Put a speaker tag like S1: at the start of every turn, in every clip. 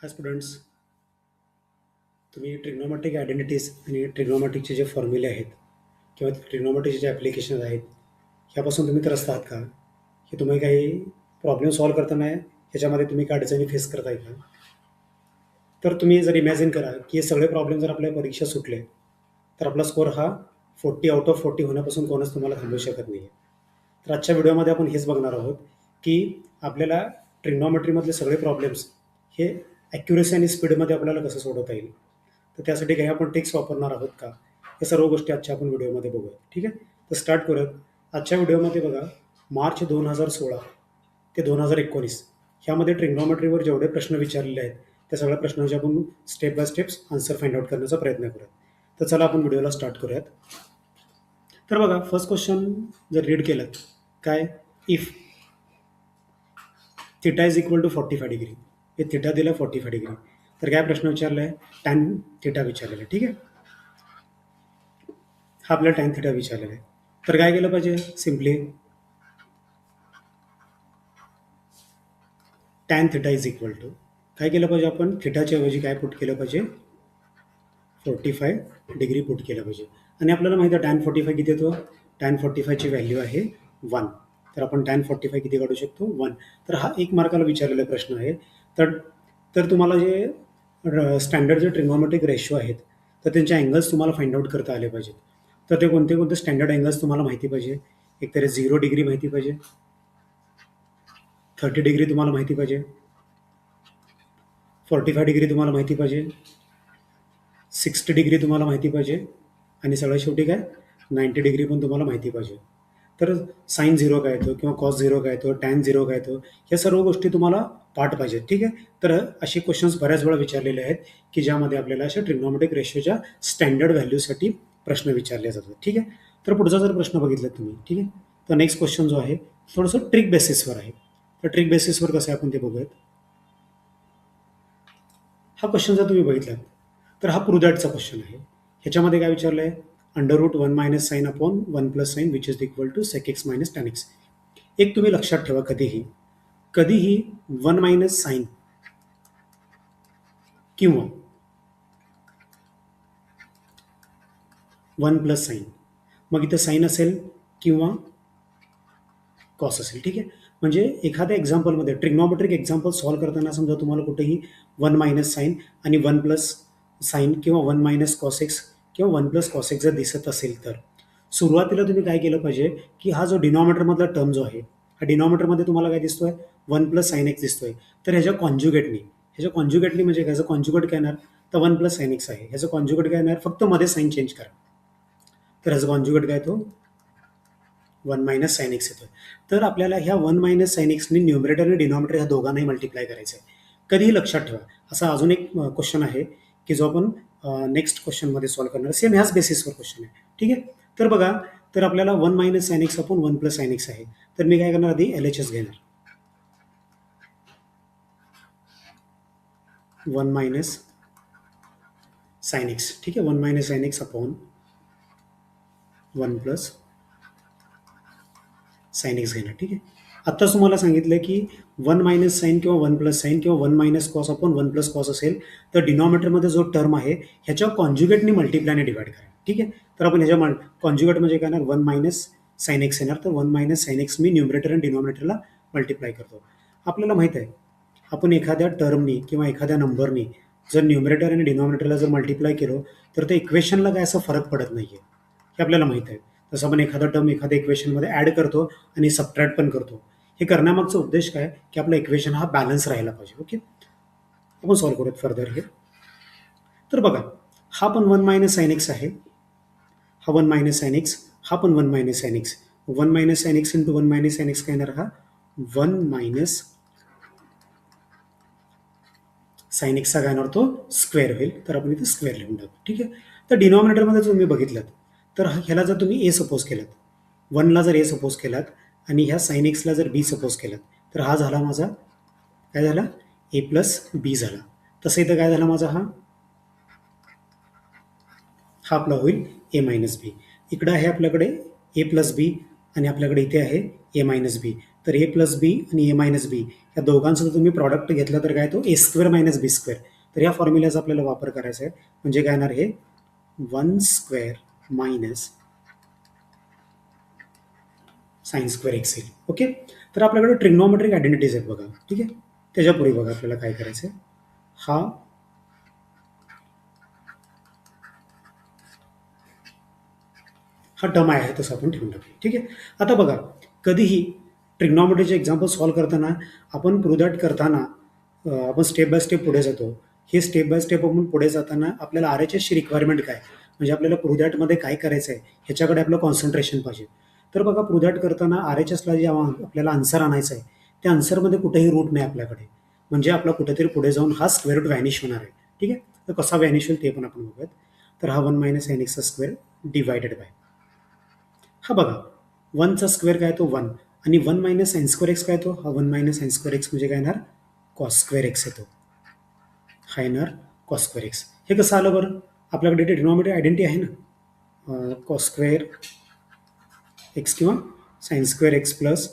S1: हाय students, तुम्ही trigonometric identities आणि ट्रिग्नोमेट्रिकचे जे फॉर्म्युले आहेत किंवा ट्रिग्नोमेट्रिकचे जे ॲप्लिकेशन्स आहेत, ह्यापासून तुम्ही त्रस्त आहात का? हे तुम्ही काही प्रॉब्लेम सॉल्व्ह करताना ह्याच्यामध्ये तुम्ही काय अडचणी फेस करताय का? तर तुम्ही जर इमॅजिन करा की हे सगळे प्रॉब्लेम जर आपल्या परीक्षा सुटले, तर आपला स्कोअर हा 40 आउट ऑफ 40 होण्यापासून कोणच तुम्हाला थांबवू शकत नाही आहे. तर आजच्या व्हिडिओमध्ये आपण हेच बघणार आहोत की आपल्याला ट्रिग्नोमेट्रीमधले सगळे प्रॉब्लेम्स हे ॲक्युरेसी आणि स्पीडमध्ये आपल्याला कसं सोडवता येईल. तर त्यासाठी काही आपण ट्रिक्स वापरणार आहोत का? या सर्व गोष्टी आजच्या आपण व्हिडिओमध्ये बघूया. ठीक आहे? तर स्टार्ट करूयात. आजच्या व्हिडिओमध्ये बघा, मार्च 2016 ते 2019 ह्यामध्ये ट्रिग्नोमेट्रीवर जेवढे प्रश्न विचारलेले आहेत, त्या सगळ्या प्रश्नांचे आपण step by steps answer find out करण्याचा प्रयत्न करूयात. तर चला आपण व्हिडिओला स्टार्ट करूयात. तर बघा, फर्स्ट क्वेश्चन जर रीड केलं, काय? If theta is equal to 45 degree, हे थिटा दिला 45 डिग्री, तर काय प्रश्न विचारला आहे? टॅन थिटा विचारलेला आहे. ठीक आहे, हा आपल्याला टॅन थिटा विचारलेला आहे. तर काय केलं पाहिजे? Simply tan theta is equal to काय केलं पाहिजे? आपण थिटाच्या ऐवजी काय पुट केलं पाहिजे? 45 डिग्री पुट केलं पाहिजे. आणि आपल्याला माहिती आहे टॅन 45 किती येतो? टॅन 45ची व्हॅल्यू आहे 1. तर आपण टॅन 45 किती काढू शकतो? 1. तर हा 1 मार्काला विचारलेला प्रश्न आहे. तर तर तुम्हाला जे स्टँडर्ड जे ट्रिग्नोमेट्रिक रेशो आहेत, तर त्यांचे अँगल्स तुम्हाला फाइंड आउट करता आले पाहिजेत. तर ते कोणते कोणते स्टँडर्ड अँगल्स तुम्हाला माहिती पाहिजे? एकतर 0 डिग्री माहिती पाहिजे, 30 डिग्री तुम्हाला माहिती पाहिजे, 45 डिग्री तुम्हाला माहिती पाहिजे, 60 डिग्री तुम्हाला माहिती पाहिजे, आणि सगळ्यात शेवटी काय? 90 डिग्री पण तुम्हाला माहिती पाहिजे. तर साइन 0 काय येतो किंवा कॉस 0 काय येतो, टॅन 0 काय येतो, ह्या सर्व गोष्टी तुम्हाला पाठ पाहिजेत. ठीक आहे, तर असे क्वेश्चन्स बऱ्याच वेळा विचारलेले आहेत की ज्यामध्ये आपल्याला अशा ट्रिग्नोमेट्रिक रेशोच्या स्टँडर्ड व्हॅल्यूसाठी प्रश्न विचारले जातात. ठीक आहे, तर पुढचा जर प्रश्न बघितला तुम्ही, ठीक आहे, तर नेक्स्ट क्वेश्चन जो आहे थोडंसं ट्रिक बेसिसवर आहे. तर ट्रिक बेसिसवर कसं आहे आपण ते बघूयात. हा क्वेश्चन जर तुम्ही बघितलात, तर हा प्रूदॅटचा क्वेश्चन आहे. ह्याच्यामध्ये काय विचारलं आहे? Under root 1 minus sine upon 1 plus sine which is equal to sec x minus tan x. एक तुम्ही लक्षात ठेवा, कधीही 1 मायनस साईन किंवा 1 प्लस साईन, मग इथं साईन असेल किंवा कॉस असेल. ठीक आहे, म्हणजे एखाद्या एक्झाम्पलमध्ये ट्रिग्नोमेट्रिक एक्झाम्पल सॉल्व्ह करताना समजा तुम्हाला कुठेही 1 मायनस साईन आणि 1 प्लस साईन किंवा 1 मायनस कॉस एक्स किंवा 1 प्लस कॉस एक्स जर दिसत असेल, तर सुरुवातीला तुम्ही काय केलं पाहिजे की हा जो डिनॉमिनेटरमधला टर्म जो आहे, हा डिनॉमिनेटरमध्ये तुम्हाला काय दिसतोय? 1 प्लस साईन एक्स दिसतोय. तर ह्याच्या कॉन्ज्युगेटनी म्हणजे ह्याचं कॉन्ज्युगेट काय येणार? तर 1 प्लस साईन एक्स आहे. ह्याचं कॉन्ज्युगेट काय येणार? फक्त मध्ये साईन चेंज करा, तर ह्याचं कॉन्ज्युगेट काय येतो? 1 मायनस साइन एक्स येतोय. तर आपल्याला ह्या 1 मायनस साइन एक्सनी न्यूमरेटर आणि डिनॉमिनेटर ह्या दोघांनाही मल्टिप्लाय करायचं आहे. कधीही लक्षात ठेवा, असा अजून एक क्वेश्चन आहे की जो आपण नेक्स्ट क्वेश्चनमध्ये सॉल्व्ह करणार. सेम ह्याच बेसिसवर क्वेश्चन आहे. ठीक आहे, तर बघा, तर आपल्याला 1 minus sine x upon 1 plus sign X आहे. तर मी काय करणार? आधी LHS घेणार. 1 मायनस साइन एक्स. ठीक आहे, 1 minus sine x upon 1 plus sine x घेणार. ठीक आहे, आत्ताच तुम्हाला सांगितलं की 1 मायनस साईन किंवा 1 प्लस साईन किंवा 1 minus cos upon 1 plus cos असेल, तर डिनॉमिनेटरमध्ये जो टर्म आहे ह्याच्या कॉन्ज्युगेटनी मल्टिप्लायने डिवाइड करा. ठीक आहे, तर आपण ह्याच्या कॉन्ज्युगेट म्हणजे काय येणार? 1 मायनस साइन एक्स येणार. तर 1 मायनस साइन एक्स मी न्यूमरेटर आणि डिनॉमिनेटरला मल्टिप्लाय करतो. आपल्याला माहित आहे, आपण एखाद्या टर्मनी किंवा एखाद्या नंबरनी जर न्यूमरेटर आणि डिनॉमिनेटरला जर मल्टिप्लाय केलं, तर त्या इक्वेशनला काय असा फरक पडत नाही आहे, हे आपल्याला माहित आहे. तसं आपण एखादा टर्म एखाद्या इक्वेशनमध्ये ॲड करतो आणि सबट्रॅक्ट पण करतो. हे करण्यामागचा उद्देश काय? की आपला इक्वेशन हा बॅलन्स राहायला पाहिजे. ओके, आपण सॉल्व्ह करूयात फर्दर हे. तर बघा, हा पण 1 मायनस साइन एक्स आहे, हा 1 मायनस साइन एक्स, हा पण 1 minus sine x. 1 minus sine x into 1 minus sine x काय येणार? हा 1 मायनस साइन एक्सचा काय येणार? तो स्क्वेअर होईल. तर आपण इथे स्क्वेअर लिहून टाकू. ठीक आहे, तर डिनॉमिनेटरमध्ये तुम्ही बघितलं, तर ह्याला जर तुम्ही ए सपोज केलात, 1ला जर ए सपोज केलात आणि ह्या साइन एक्सला जर बी सपोज केलात, तर हा झाला माझा काय झाला? ए प्लस बी झाला. तसं इथं काय झाला माझा? हा आपला होईल ए मायनस बी. इकडं आहे आपल्याकडे ए प्लस बी आणि आपल्याकडे इथे आहे ए मायनस बी. तर ए प्लस बी आणि ए मायनस बी या दोघांचं जर तुम्ही प्रॉडक्ट घेतलं तर काय तो ए स्क्वेअर मायनस बी स्क्वेअर. तर या फॉर्म्युल्याचा आपल्याला वापर करायचा आहे. म्हणजे काय येणार हे 1 square minus sine square x येईल. ओके. तर आपल्याकडे ट्रिग्नोमेट्रिक आयडेंटिटीज आहेत बघा. ठीक आहे. त्याच्यापूर्वी बघा आपल्याला काय करायचं आहे. हा टर्म आहे तसं आपण ठेवून टाकू. ठीक आहे. आता बघा, कधीही ट्रिग्नॉमेट्रीचे एक्झाम्पल सॉल्व्ह करताना आपण प्रूव्ह दॅट करताना आपण स्टेप बाय स्टेप पुढे जातो. हे स्टेप बाय स्टेप आपण पुढे जाताना आपल्याला आर एच एसची रिक्वायरमेंट काय, म्हणजे आपल्याला प्रूव्ह दॅटमध्ये काय करायचं आहे ह्याच्याकडे आपलं कॉन्सन्ट्रेशन पाहिजे. तर बघा, प्रूव्ह दॅट करताना आर एच एसला जे आपल्याला आन्सर आणायचं आहे त्या आन्सरमध्ये कुठेही रूट नाही आपल्याकडे. म्हणजे आपला कुठेतरी पुढे जाऊन हा स्क्वेअर रूट व्हॅनिश होणार आहे. ठीक आहे. तर कसा व्हॅनिश होईल ते पण आपण बघूयात. तर हा 1 मायनस एन एक्सचा स्क्वेअर डिवायडेड बाय, हा बघा 1चा स्क्वेअर काय तो 1 आणि 1 मायनस साइन स्क्वेअर एक्स काय तो हा 1 मायनस साइन स्क्वेअर एक्स म्हणजे काय येणार कॉस स्क्वेअर एक्स येतो. हा येणार कॉस स्क्वेअर एक्स. हे कसं आलं बरं, आपल्याकडे ट्रिग्नोमेट्रिक आयडेंटिटी आहे ना, कॉस स्क्वेअर एक्स किंवा sine square x plus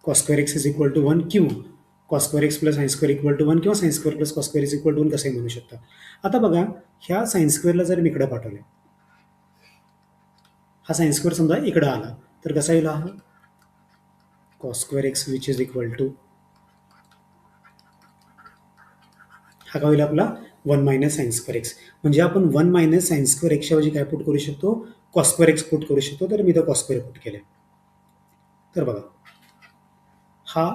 S1: cos square x is equal to 1 किंवा cos square x plus sine square equal to 1 किंवा sine square plus cos square is equal to 1 कसंही म्हणू शकता. आता बघा, ह्या साइन स्क्वेअरला जर मी इकडे पाठवले, हा साइन स्क्वेअर समजा इकडं आला तर कसा येईल हा cos square x which is equal to, हा काय होईल आपला 1 मायनस साइन स्क्वेअर एक्स. म्हणजे आपण 1 मायनस साइन स्क्वेअर एक्सच्या ऐवजी काय पुट करू शकतो, कॉस स्क्वेअर एक्स पुट करू शकतो. तर मी तर कॉस स्क्वेअर पुट केले. तर बघा, हा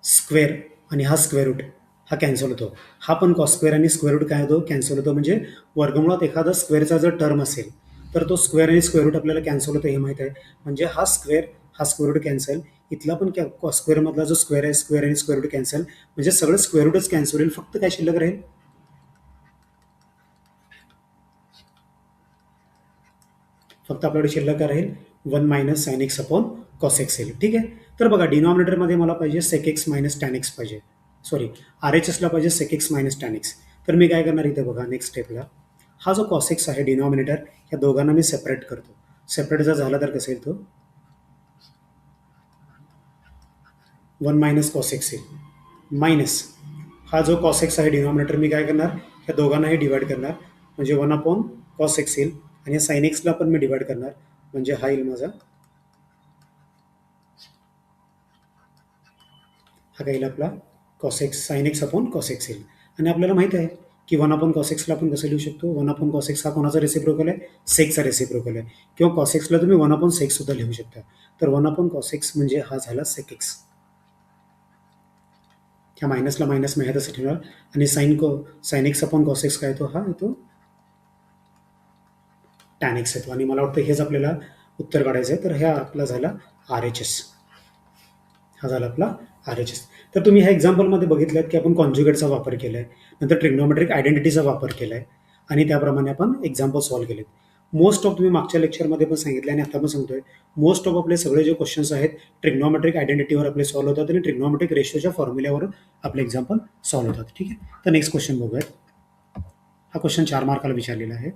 S1: स्क्वेअर आणि हा स्क्वेअर रूट हा कॅन्सल होतो. हा पण कॉस स्क्वेअर आणि स्क्वेअर रूट काय होतो कॅन्सल होतो. म्हणजे वर्गमुळात एखादा स्क्वेअरचा जर टर्म असेल तर तो स्क्वेअर आणि स्क्वेअर रूट आपल्याला कॅन्सल होतो हे माहित आहे. म्हणजे हा स्क्वेअर रूट कॅन्सल, इथला पण कॉस स्क्वेअर मधला जो स्क्वेअर आहे स्क्वेअर आणि स्क्वेअर रूट कॅन्सल, म्हणजे सगळं स्क्वेअर रूटच कॅन्सल होईल. फक्त काय शिल्लक राहील, फक्त आपल्याकडे शिल्लक राहील 1 minus sine x upon cos x येईल. ठीक आहे. तर बघा, डिनॉमिनेटरमध्ये मला पाहिजे sec x minus tan x पाहिजे, सॉरी आर एच एसला पाहिजे sec x minus tan x. तर मी काय करणार इथे बघा, नेक्स्ट स्टेपला हा जो कॉस एक्स आहे डिनॉमिनेटर, या दोघांना मी सेपरेट करतो. सेपरेट जर झाला तर कसं येईल तो 1 मायनस कॉस एक्स येईल मायनस हा जो कॉस एक्स आहे डिनॉमिनेटर मी काय करणार या दोघांनाही डिवाइड करणार. म्हणजे 1 अपॉन कॉस एक्स येईल आणि साइन एक्सला पण मी डिवाइड करणार. म्हणजे हा येईल माझा, हा काही आपला cos x sign x upon cos x येईल. आणि आपल्याला माहित आहे की 1 अपॉन कॉस एक्सला आपण कसं लिहू शकतो, 1 अपॉन कॉस एक्स हा कोणाचा रेसिप्रोकल आहे, सेक्सचा रेसिप्रोकल आहे. किंवा कॉस एक्सला तुम्ही 1 अपॉन सेक्स सुद्धा लिहू शकता. तर 1 अपॉन कॉस एक्स म्हणजे हा झाला सेक एक्स. ह्या मायनसला मायनस मी ह्या तसं ठेवणार. आणि sign x upon cos x काय येतो, हा येतो टॅन एक्स येतो. आणि मला वाटतं हेच आपल्याला उत्तर काढायचं आहे. तर ह्या आपला झाला आर एच एस, हा झाला आपला आर एच एस. तर तुम्ही ह्या एक्झाम्पलमध्ये बघितल्यात की आपण कॉन्ज्युगेटचा वापर केला आहे, नंतर ट्रिग्नोमेट्रिक आयडेंटिटीचा वापर केला आहे आणि त्याप्रमाणे आपण एक्झाम्पल सॉल्व्ह केलेत. मोस्ट ऑफ तुम्ही मागच्या लेक्चरमध्ये पण सांगितलं आणि आता पण सांगतोय, मोस्ट ऑफ आपले सगळे जे क्वेश्चन्स आहेत ट्रिग्नोमेट्रिक आयडेंटिटीवर आपले सॉल्व्ह होतात आणि ट्रिग्नोमेट्रिक रेशोच्या फॉर्म्युल्यावर आपले एक्झाम्पल सॉल्व्ह होतात. ठीक आहे. तर नेक्स्ट क्वेश्चन बघूयात. हा क्वेश्चन 4 मार्काला विचारलेला आहे.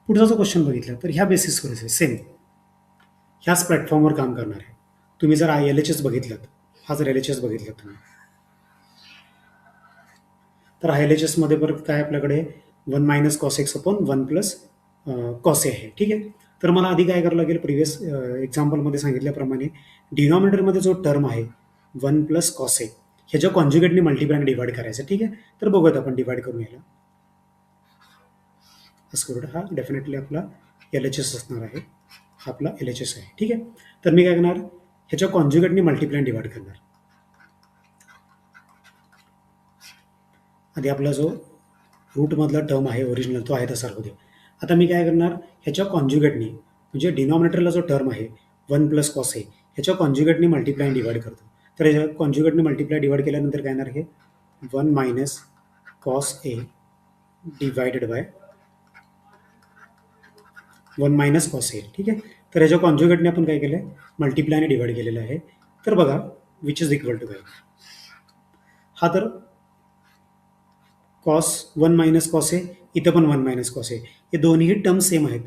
S1: पुढचा जो क्वेश्चन बघितला तर ह्या बेसिसवरच आहे, सेम ह्याच प्लॅटफॉर्मवर काम करणार आहे. तुम्ही जर एल एच एस बघितलं, हा जर एल एच एस बघितलं तुम्ही, तर एल एच एसमध्ये परत काय आपल्याकडे 1 minus cos X upon 1 plus cos A आहे. ठीक आहे. तर मला आधी काय करावं लागेल, प्रिव्हियस एक्झाम्पलमध्ये सांगितल्याप्रमाणे डिनॉमिनेटरमध्ये जो टर्म आहे 1 प्लस कॉस ए ह्याच्या कॉन्ज्युगेटनी मल्टिप्लाय डिवाइड करायचं. ठीक आहे. तर बघूयात आपण डिवाइड करून यायला. स्क्वेअर हा डेफिनेटली आपला एल एच एस असणार आहे. हा आपला एल एच एस आहे. ठीक आहे. तर मी काय करणार, ह्याच्या कॉन्ज्युगेटनी मल्टिप्लाय डिवाइड करणार. आधी आपला जो रूटमधला टर्म आहे ओरिजिनल तो आहे तसा राहू दे. आता मी काय करणार, ह्याच्या कॉन्ज्युगेटनी म्हणजे डिनॉमिनेटरला जो टर्म आहे 1 प्लस कॉस ए ह्याच्या कॉन्ज्युगेटनी मल्टिप्लाय डिवाइड करतो. तर ह्याच्या कॉन्ज्युगेटनी मल्टिप्लाय डिवाइड केल्यानंतर काय येणार, हे 1 minus cos A divided by 1 minus cos A. ठीक आहे. तर ह्याच्या कॉन्ज्युगेटने आपण काय केलं आहे, मल्टिप्लायने डिवाइड केलेलं आहे. तर बघा विच इज इक्वल टू काय, हा तर कॉस 1 मायनस कॉस ए, इथं पण 1 मायनस कॉस ए, हे दोन्ही टर्म सेम आहेत.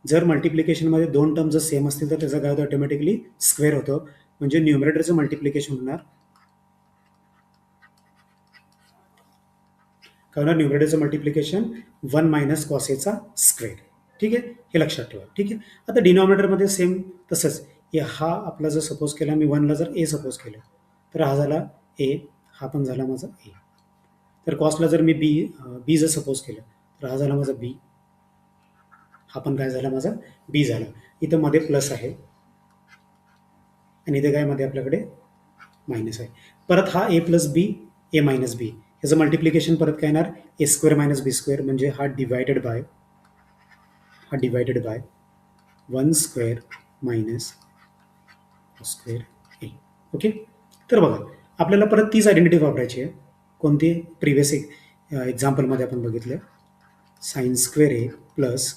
S1: जर मल्टिप्लिकेशनमध्ये दोन टर्म जर सेम असतील तर त्याचा काय होतं, ऑटोमॅटिकली स्क्वेअर होतं. म्हणजे न्यूमरेटरचं मल्टिप्लिकेशन होणार, कारण न्यूमरेटरचं मल्टिप्लिकेशन 1 मायनस कॉस एचा स्क्वेअर. ठीक आहे, हे लक्षात ठेवा. ठीक आहे, आता डिनॉमिनेटरमध्ये सेम तसंच हा आपला जर सपोज केला मी 1ला जर ए सपोज केलं तर हा झाला ए, हा पण झाला माझा ए. तर कॉसला जर मी बी जर सपोज केलं तर हा झाला माझा बी, हा पण काय झाला माझा बी झाला. इथं मध्ये प्लस आहे आणि इथे काय मध्ये आपल्याकडे मायनस आहे. परत हा ए प्लस बी, ए मायनस बी, याचं मल्टिप्लिकेशन परत काय येणार, ए स्क्वेअर मायनस बी स्क्वेअर, म्हणजे हा divided by 1 square minus square A. Okay, तर बघा आपल्याला परत तीच आयडेंटिटी वापरायची आहे. कोणती, प्रिव्हियस एक्झाम्पलमध्ये आपण बघितलं साइन स्क्वेअर ए प्लस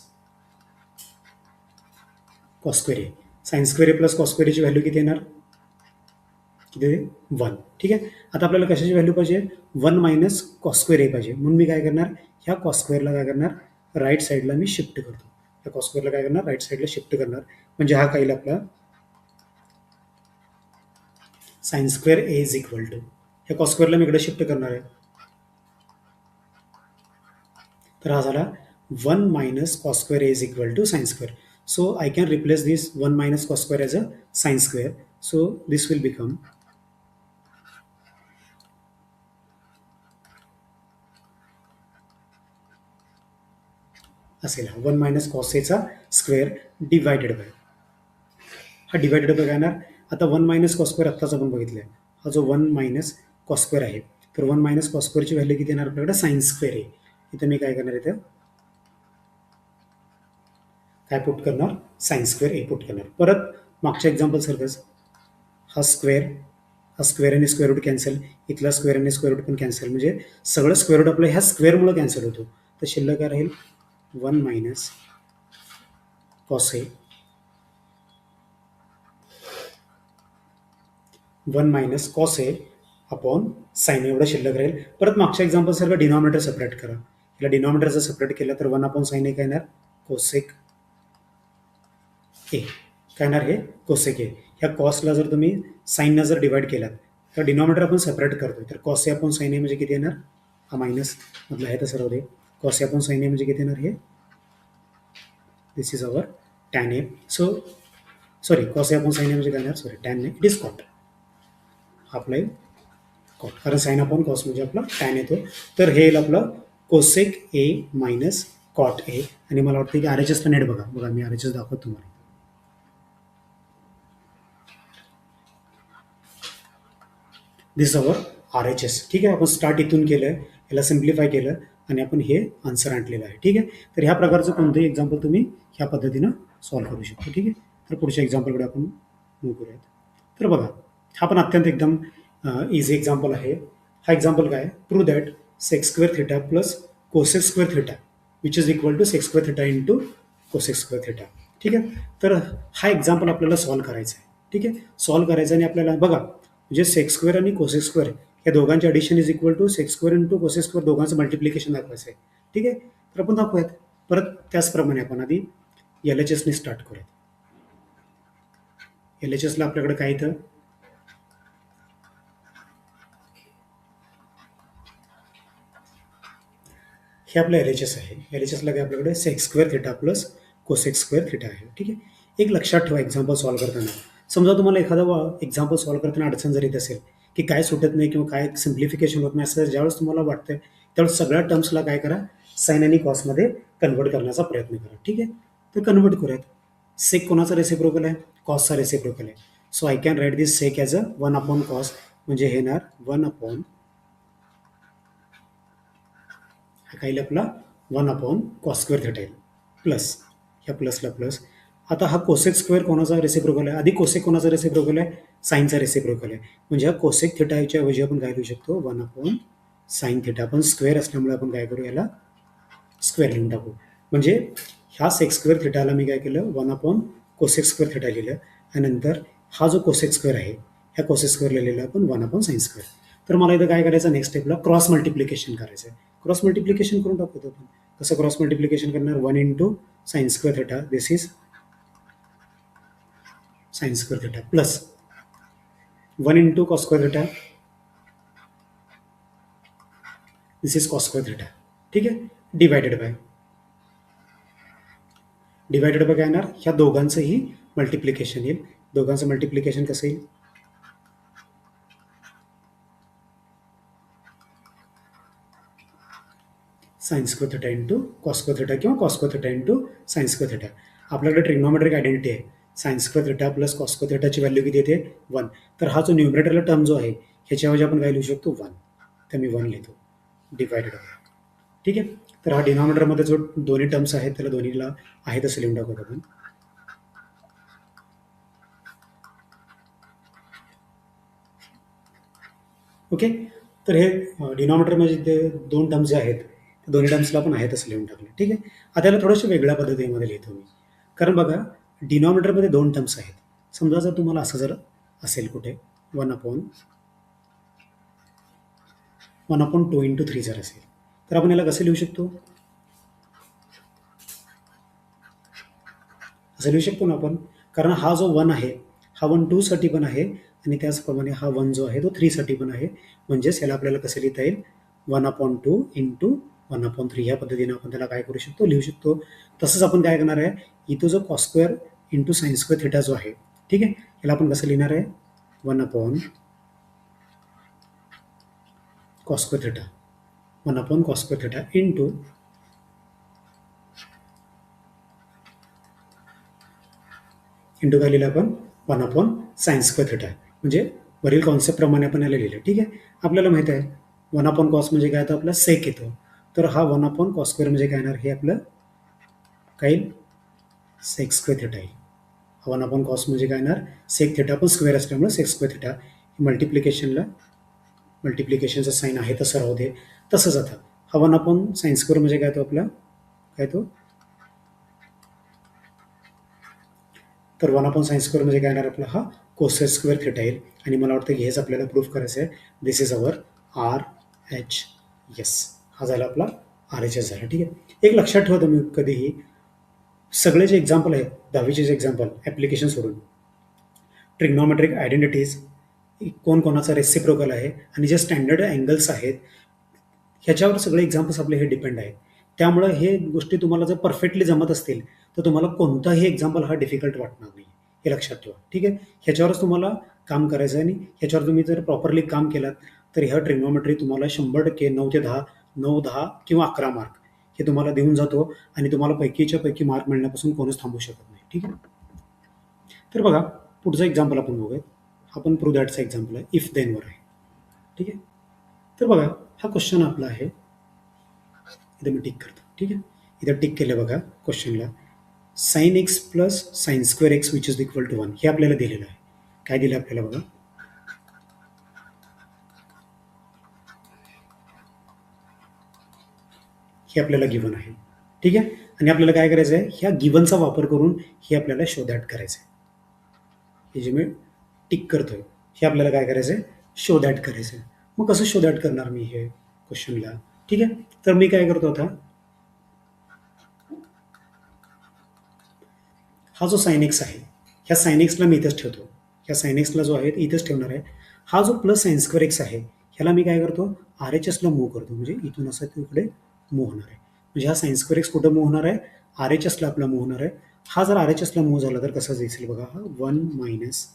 S1: कॉस स्क्वेअर ए. साइन स्क्वेअर ए प्लस कॉस स्क्वेअर एची व्हॅल्यू किती येणार, किती 1. ठीक आहे, आता आपल्याला कशाची व्हॅल्यू पाहिजे, 1 मायनस कॉस स्क्वेअर ए पाहिजे. म्हणून मी काय करणार, ह्या कॉस स्क्वेअरला काय करणार, राईट साईडला मी शिफ्ट करतो. ह्या कॉस स्क्वेअरला काय करणार, राईट साईडला शिफ्ट करणार. म्हणजे हा काही आपला sine square A is equal to, ह्या कॉस स्क्वेअरला मी इकडे शिफ्ट करणार आहे. तर हा झाला 1 minus cos square A is equal to sine square. So I can replace this 1 minus cos square as a sin square. So this will become असेल 1 मायनस कॉस एचा स्क्वेअर डिवायडेड बाय, हा divided by काय येणार, आता 1 minus cos square आत्ताच आपण बघितलं आहे, हा जो 1 मायनस कॉस स्क्वेअर आहे, तर 1 मायनस कॉस स्क्वेअरची व्हॅल्यू किती येणार आपल्याकडे, साइन स्क्वेअर आहे. इथं मी काय करणार, इथं काय पुट करणार, साइन स्क्वेअर ए पुट करणार. परत मागच्या एक्झाम्पल सारखंच हा स्क्वेअर आणि स्क्वेअर रूट कॅन्सल, इथला स्क्वेअर आणि स्क्वेअर रूट पण कॅन्सल, म्हणजे सगळं स्क्वेअर रूट आपलं ह्या स्क्वेअरमुळे कॅन्सल होतो. तर शिल्लक काय राहील, 1 minus cos A, 1 minus cos A upon sign, एवढं शिल्लक राहील. परत मागच्या एक्झाम्पल सारखं डिनॉमिनेटर सेपरेट करा. याला डिनॉमिनेटर जर सेपरेट केलं तर 1 अपॉन साइन ए काय येणार, कोसेक ए, काय येणार हे कोसेक ए. ह्या कॉसला जर तुम्ही साईननं जर डिवाइड केलात तर डिनॉमिनेटर आपण सेपरेट करतो. तर cos A upon sine A म्हणजे किती येणार, हा मायनस मधला आहे तसं राहू दे. Cos A upon sine A म्हणजे किती येणार, हे this is our tan A. Sorry cos A upon sine A म्हणजे काय येणार, sorry tan A, it is cot, आपला कॉट, कारण साइन अपॉन कॉस म्हणजे आपला टॅन येतो. तर हे येईल आपलं cosec A minus cot A. आणि मला वाटतं की आर एच एसला नेट बघा मी आर एच एस दाखवतो तुम्हाला. This our R H S. ठीक आहे, आपण स्टार्ट इथून केलं आहे, याला सिम्प्लिफाय केलं आणि आपण हे आन्सर आणलेलं आहे. ठीक आहे, तर ह्या प्रकारचं कोणतंही एक्झाम्पल तुम्ही ह्या पद्धतीनं सॉल्व्ह करू शकता. ठीक आहे, तर पुढच्या एक्झाम्पलकडे आपण मूव्ह करूयात. तर बघा हा पण अत्यंत एकदम इझी एक्झाम्पल आहे. हा एक्झाम्पल काय, prove that sec square theta plus cosec square theta which is equal to sec square theta into cosec square theta. ठीक आहे, तर हा एक्झाम्पल आपल्याला सॉल्व्ह करायचा आहे. ठीक आहे, सॉल्व्ह करायचा आणि आपल्याला बघा म्हणजे सेक्स स्क्वेअर आणि कोसेक स्क्वेअर या दोघांचे addition is equal to sec square into cosec square, दोघांचं मल्टिप्लिकेशन दाखवायचं आहे. ठीक आहे, तर आपण दाखवूयात. परत त्याचप्रमाणे आपण आधी एल एच एसने स्टार्ट करूयात. एल एच एसला आपल्याकडे काय इथं, हे आपलं एल एच एस आहे. एल एच एसला काय आपल्याकडे sex square theta plus cosec square theta आहे. ठीक आहे, एक लक्षात ठेवा एक्झाम्पल सॉल्व्ह करताना, समजा तुम्हाला एखादा एक्झाम्पल सॉल्व्ह करताना अडचण जर येत असेल की काय सुटत नाही किंवा काय सिम्प्लिफिकेशन होत नाही, असं ज्यावेळेस तुम्हाला वाटतंय त्यावेळेस सगळ्या टर्म्सला काय करा, साइन आणि कॉसमध्ये कन्वर्ट करण्याचा प्रयत्न करा. ठीक आहे, तर कन्वर्ट करूयात. सेक कोणाचा रेसिप्रोकल आहे, कॉसचा रेसिप्रोकल आहे. So I can write this sec as a 1 upon cos, म्हणजे हे येणार 1 अपॉन, हा काही आपला 1 अपॉन कॉस स्क्वेअर थिटा येईल प्लस, ह्या प्लसला प्लस. आता हा कोसेक स्क्वेअर कोणाचा रेसिप्रोकल आहे, आधी कोसेक कोणाचा रेसिप्रोकल आहे, साईनचा रेसिप्रोकल आहे. म्हणजे हा कोसेक थिटाच्या ऐवजी आपण काय लिहू शकतो, 1 अपॉन साइन थिटा. पण स्क्वेअर असल्यामुळे आपण काय करू, याला स्क्वेअर लिहून टाकू. म्हणजे ह्या सेक्स स्क्वेअर थिटाला मी काय केलं, 1 अपॉन कोसेक स्क्वेअर थिटा लिहिलं आणि नंतर हा जो कोसेक स्क्वेअर आहे ह्या कोसेक स्क्वेअरला लिहिलं आपण 1 अपॉन साइन स्क्वेअर. तर मला इथं काय करायचं, नेक्स्ट स्टेपला क्रॉस मल्टिप्लिकेशन करायचं आहे. क्रॉस मल्टिप्लिकेशन करून टाकतो आपण. कसं क्रॉस मल्टिप्लिकेशन करणार, 1 into sine square theta, this is sine square theta plus 1 into cos square theta, this is cos square theta. ठीक आहे. डिवायडेड बाय काय येणार, ह्या दोघांचंही मल्टिप्लिकेशन येईल. दोघांचं मल्टिप्लिकेशन कसं येईल, sine square theta into cos square theta किंवा cos square theta into sine square theta. आपल्याकडे ट्रिग्नोमेट्रिक आयडेंटिटी आहे, sine square theta plus cos square थिटाची व्हॅल्यू किती येते, 1. तर हा जो न्यूमरेटरला टर्म जो आहे ह्याच्याऐवजी आपण काय लिहू शकतो, 1. तर मी 1 लिहितो डिवायडेड बाय. ठीक आहे. तर हा डिनॉमिनेटरमध्ये जो दोन्ही टर्म्स आहेत त्याला दोन्हीला आहे तसं लिहून टाकूयात आपण. ओके. तर हे डिनॉमिनेटरमध्ये जे दोन टर्म्स जे आहेत ते दोन्ही टर्म्सला पण आहे तसं लिहून टाकले. ठीक आहे. आता याला थोडंसं वेगळ्या पद्धतीमध्ये लिहितो मी, कारण बघा डिनॉमिनेटरमध्ये दोन टर्म्स आहेत. समजा जर तुम्हाला असं जर असेल कुठे 1/2 इंटू 3 जर असेल, तर आपण याला कसं लिहू शकतो, असं लिहू शकतो ना आपण. कारण हा जो 1 आहे हा 1 2 साठी पण आहे आणि त्याचप्रमाणे हा 1 जो आहे तो 3 साठी पण आहे. म्हणजेच याला आपल्याला कसं लिहिता येईल, 1/2 इंटू 1/3 ह्या पद्धतीने आपण त्याला काय करू शकतो, लिहू शकतो. तसंच आपण काय करणार आहे, इथं जो cos square into sine square theta जो आहे, ठीक आहे, याला आपण कसं लिहिणार आहे, 1 cos square theta, 1 cos square theta into काय लिहिलं आपण, 1 साइन स्क्वेअर थिटा. म्हणजे वरील कॉन्सेप्टप्रमाणे आपण याला लिहिलं. ठीक आहे. आपल्याला माहित आहे 1 कॉस म्हणजे काय, तर आपला सेक येतो. तर हा 1 कॉस स्क्वेअर म्हणजे काय येणार, हे आपलं काय येईल, सेक स्क्वेअर थिटा येईल. 1 कॉस म्हणजे काय येणार, सेक थिटा पण स्क्वेअर असल्यामुळे सेक स्क्वेअर थिटा. मल्टिप्लिकेशनचा साईन आहे तसं राहू दे. तसंच आता हा 1 साइन स्क्वेअर म्हणजे काय, तो आपला काय, तो तर 1 साइन स्क्वेअर म्हणजे काय येणार आपला, हा कोसेक स्क्वेअर थिटा येईल. आणि मला वाटतं की हेच आपल्याला प्रूफ करायचं आहे. दिस इज अवर RHS. हा झाला आपला RHS झाला. ठीक आहे. एक लक्षात ठेवा तुम्ही कधीही, सगळे जे एक्झाम्पल आहेत 10वीचे जे एक्झाम्पल ॲप्लिकेशन सोडून, ट्रिग्नॉमेट्रिक आयडेंटिटीज, कोण कोणाचा रेसिप्रोकल आहे आणि जे स्टँडर्ड अँगल्स आहेत ह्याच्यावर सगळे एक्झाम्पल्स आपले हे डिपेंड आहेत. त्यामुळं हे गोष्टी तुम्हाला जर परफेक्टली जमत असतील तर तुम्हाला कोणताही एक्झाम्पल हा डिफिकल्ट वाटणार नाही, हे लक्षात ठेवा. ठीक आहे. ह्याच्यावरच तुम्हाला काम करायचं आहे आणि ह्याच्यावर तुम्ही जर प्रॉपरली काम केलात तर ह्या ट्रिग्नॉमेट्री तुम्हाला 100% 9 ते 10, 9, 10 किंवा 11 मार्क हे तुम्हाला देऊन जातो आणि तुम्हाला पैकीच्या पैकी मार्क मिळण्यापासून कोणीच थांबू शकत नाही. ठीक आहे. तर बघा पुढचं एक्झाम्पल आपण बघूयात. आपण प्रूव्ह दॅटचा एक्झाम्पल आहे, इफ देनवर आहे. ठीक आहे. तर बघा हा क्वेश्चन आपला आहे, इथे मी टिक करतो. ठीक आहे. इथं टिक केलं बघा क्वेश्चनला, sine X plus sine square x which is equal to 1 हे आपल्याला दिलेलं आहे. काय दिलं आपल्याला बघा, हे आपल्याला गिवन आहे. ठीक आहे. आणि आपल्याला काय करायचं आहे, ह्या गिवनचा वापर करून हे आपल्याला शो दॅट करायचं आहे. हे जे मी टिक करतोय हे आपल्याला काय करायचं आहे, शो दॅट करायचं आहे. मग कसं शो दॅट करणार मी हे क्वेश्चनला. ठीक आहे. तर मी काय करतो आता, हा जो साइन एक्स आहे ह्या साइन एक्सला मी इथेच ठेवतो. ह्या साइन एक्सला जो आहे इथेच ठेवणार आहे. हा जो प्लस साइन स्क्वेअर एक्स आहे ह्याला मी काय करतो, RHSला मूव्ह करतो. म्हणजे इथून असं तिकडे मूव्ह होणार आहे. म्हणजे हा साइन स्क्वेअर एक्स कुठं मूव्ह होणार आहे, RHSला आपला मूव्ह होणार आहे. हा जर RHSला मूव्ह झाला तर कसं दिसेल बघा, हा 1 मायनस,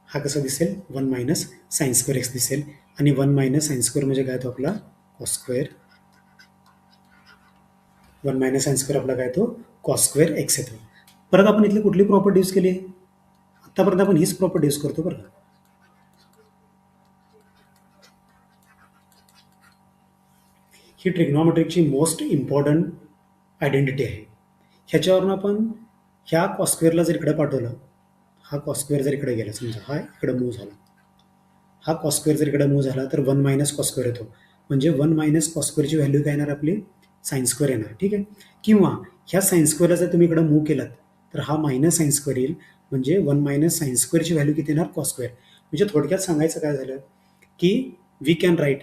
S1: हा कसा दिसेल, 1 मायनस साइन स्क्वेअर एक्स दिसेल. आणि 1 मायनस साइन स्क्वेअर म्हणजे काय, तो आपला cos square, 1 minus sine square आपला काय, तो कॉस स्क्वेअर एक्स येतो. परत आपण इथली कुठली प्रॉपर्टी यूज केली आहे, आतापर्यंत आपण हीच प्रॉपर्टी यूज करतो बरं का. ही ट्रिग्नॉमेट्रिकची मोस्ट इम्पॉर्टंट आयडेंटिटी आहे. ह्याच्यावरून आपण ह्या कॉस स्क्वेअरला जर इकडे पाठवलं, हा कॉस स्क्वेअर जर इकडे गेला, समजा हा इकडे मूव्ह झाला, हा कॉस स्क्वेअर जर इकडे मूव्ह झाला तर 1 मायनस कॉस स्क्वेअर येतो. म्हणजे 1 मायनस कॉस स्क्वेअरची व्हॅल्यू काय येणार आपली, साइन स्क्वेअर येणार. ठीक आहे. किंवा ह्या साइन स्क्वेअरला जर तुम्ही इकडे मूव्ह केलात तर हा मायनस साइन स्क्वेअर येईल. म्हणजे 1 मायनस साइन स्क्वेअरची व्हॅल्यू किती येणार, कॉस स्क्वेअर. म्हणजे थोडक्यात सांगायचं काय झालं की we can write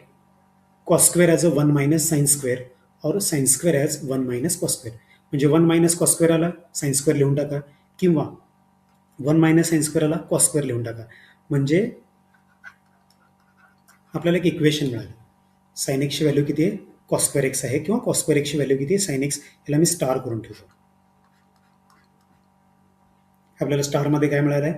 S1: cos square as a 1 minus sine square or sine square as 1 minus cos square. म्हणजे 1 मायनस कॉस स्क्वेअर आला साइन स्क्वेअर लिहून टाका, किंवा 1 मायनस साइन स्क्वेअर आला कॉस स्क्वेअर लिहून टाका. म्हणजे आपल्याला एक इक्वेशन मिळालं. साइन एक्सची व्हॅल्यू किती आहे, कॉस स्क्वेअर एक्स आहे, किंवा कॉस स्क्वेअर एक्सची व्हॅल्यू किती आहे, साइन एक्स. याला मी स्टार करून ठेवतो. आपल्याला स्टारमध्ये काय मिळालं आहे,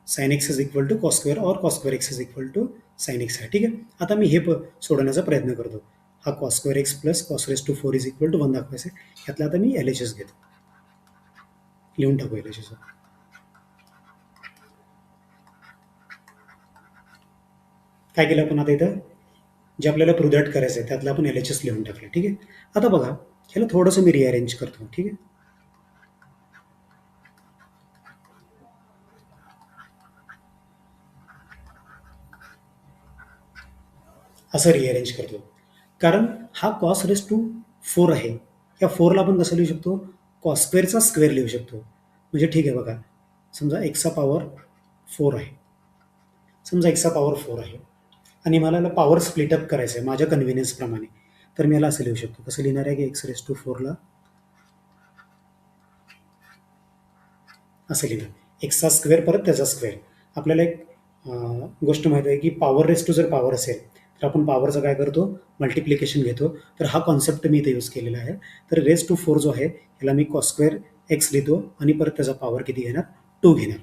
S1: sine X is equal to cos square or cos square x is equal to sine X आहे. ठीक आहे. आता मी हे सोडवण्याचा प्रयत्न करतो. हा cos square x plus cos raise to 4 is equal to 1 दाखवायचं आहे. यातला आता मी LHS घेतो, लिहून टाकू LHS. काय केलं आपण आता इथं, जे आपल्याला प्रूव्ह दॅट करायचं आहे त्यातलं आपण LHS लिहून टाकलं. ठीक आहे. आता बघा, ह्याला थोडंसं मी रिअरेंज करतो. ठीक आहे. असं रिअरेंज करतो, कारण हा कॉस रेस टू 4 आहे. या 4ला आपण कसं लिहू शकतो, कॉस स्क्वेअरचा स्क्वेअर लिहू शकतो. म्हणजे ठीक आहे बघा, समजा एक्सचा पॉवर 4 आहे, समजा एक्सचा पॉवर 4 आहे, आणि मला याला पॉवर स्प्लिट अप करायचं आहे माझ्या कन्व्हिनियन्सप्रमाणे. तर मी याला असं लिहू शकतो. कसं लिहिणार आहे की एक्स रेस टू 4ला असं लिहिणार, एक्सचा स्क्वेअर परत त्याचा स्क्वेअर. आपल्याला एक गोष्ट माहीत आहे की पॉवर रेस टू जर पॉवर असेल तर आपण पॉवरचं काय करतो, मल्टिप्लिकेशन घेतो. तर हा कॉन्सेप्ट मी इथे यूज केलेला आहे. तर रेस टू 4 जो आहे ह्याला मी कॉस स्क्वेअर एक्स लिहितो, आणि परत त्याचा पॉवर किती घेणार, 2 घेणार.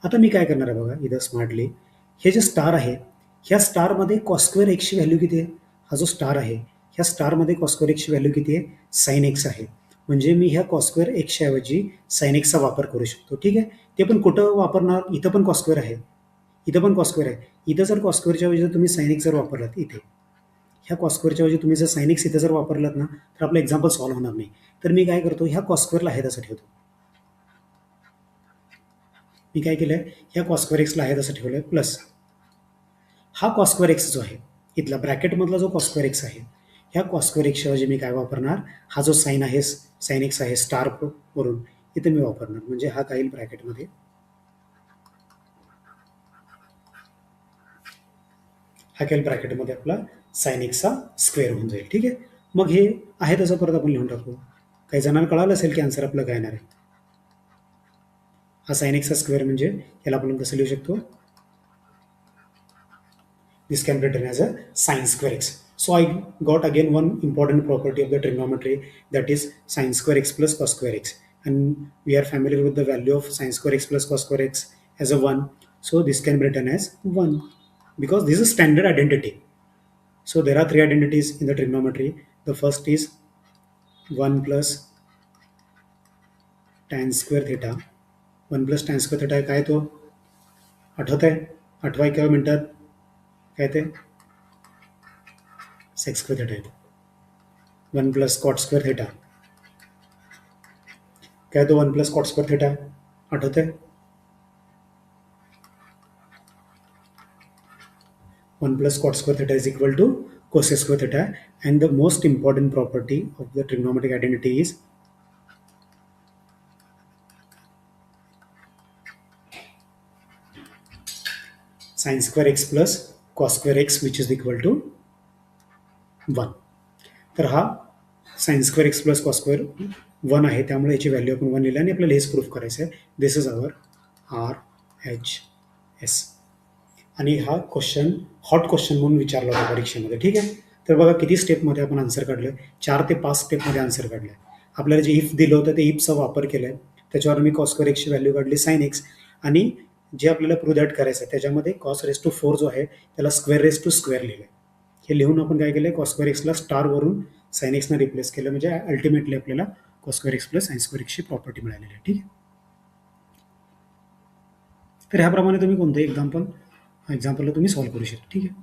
S1: आता मी काय करणार आहे बघा इथं स्मार्टली, हे जे स्टार आहे ह्या स्टारमध्ये कॉस स्क्वेअर एक्सची व्हॅल्यू किती आहे, हा जो स्टार आहे ह्या स्टारमध्ये कॉस स्क्वेअर एक्सची व्हॅल्यू किती आहे, साइन एक्स आहे. म्हणजे मी ह्या कॉस स्क्वेअर एक्सच्या ऐवजी साइन एक्सचा वापर करू शकतो. ठीक आहे. ते पण कुठं वापरणार, इथं पण कॉस स्क्वेअर आहे, इथं पण कॉस स्क्वेअर आहे. इथं जर कॉस स्क्वेअरच्या ऐवजी तुम्ही साइन एक्स जर वापरलात इथे, ह्या कॉस स्क्वेअरच्या ऐवजी तुम्ही जर साइन एक्स इथं जर वापरलात ना, तर आपलं एक्झाम्पल सॉल्व्ह होणार नाही. तर मी काय करतो, ह्या कॉस स्क्वेअरला आहे तसं ठेवतो. मी काय केलंय, ह्या कॉस स्क्वेअर एक्सला आहे तसं ठेवलंय, प्लस हा कॉस स्क्वेअर एक्स जो आहे इथला ब्रॅकेटमधला जो कॉस स्क्वेअर एक्स आहे, ह्या कॉस स्क्वेअर एक्सच्या ऐवजी मी काय वापरणार, हा जो साइन आहे साइन एक्स आहे स्टार वरून इथे मी वापरणार. म्हणजे हा काय येईल ब्रॅकेटमध्ये, हा काय ब्रॅकेटमध्ये आपला साइन एक्सचा स्क्वेअर होऊन जाईल. ठीक आहे. मग हे आहे तसं परत आपण लिहून टाकू. काही जणांना कळालं असेल की आन्सर आपलं काय येणार आहे. हा साइन एक्सचा स्क्वेअर म्हणजे याला आपण कसं लिहू शकतो, this can be written as a sine square x. So I got again one important property of the trigonometry, that is sine square x plus cos square x. And we are familiar with the value of sine square x plus cos square x as a 1. So this can be written as 1, because this is standard identity. So there are three identities in the trigonometry. The first is 1 plus tan square theta. 1 plus tan square theta काय तो आठवत आहे, आठवा किंवा मिनिटात काय ते sec square theta येतो. 1 प्लस कॉट स्क्वेअर थीटा काय तो 1 प्लस कॉट स्क्वेअर थीटा आठवत आहे. 1 plus cot square theta is equal to cosec square theta. And the most important property of the trigonometric identity is sin square x plus cos square x, which is equal to 1. तर हा sin square x plus cos square 1 आहे, त्यामुळे याची value आपण 1 लिहिली आणि आपल्याला हेच प्रूफ करायचं आहे. दिस इज अवर RHS. आणि हा क्वेश्चन हॉट क्वेश्चन म्हणून विचारला होता परीक्षेमध्ये. ठीक आहे. तर बघा किती स्टेपमध्ये आपण आन्सर काढलं, 4 ते 5 स्टेपमध्ये आन्सर काढलं. आपल्याला जे इफ दिलं होतं ते इफचा वापर केला आहे, त्याच्यावर मी कॉस स्क्वेअर एक्सची व्हॅल्यू काढली साइन एक्स, आणि जे आपल्याला प्रूव्ह दॅट करायचं आहे त्याच्यामध्ये कॉस रेस टू 4 जो आहे त्याला स्क्वेअर रेस टू स्क्वेअर लिहिलं. हे लिहून आपण काय केलं, कॉस स्क्वेअर एक्सला स्टारवरून साइन एक्सनं रिप्लेस केलं. म्हणजे अल्टिमेटली आपल्याला cos square x plus sine square एक्सची प्रॉपर्टी मिळालेली आहे. ठीक आहे. तर ह्याप्रमाणे तुम्ही कोणतंही एक्झाम्पलला तुम्ही सॉल्व्ह करू शकता. ठीक आहे.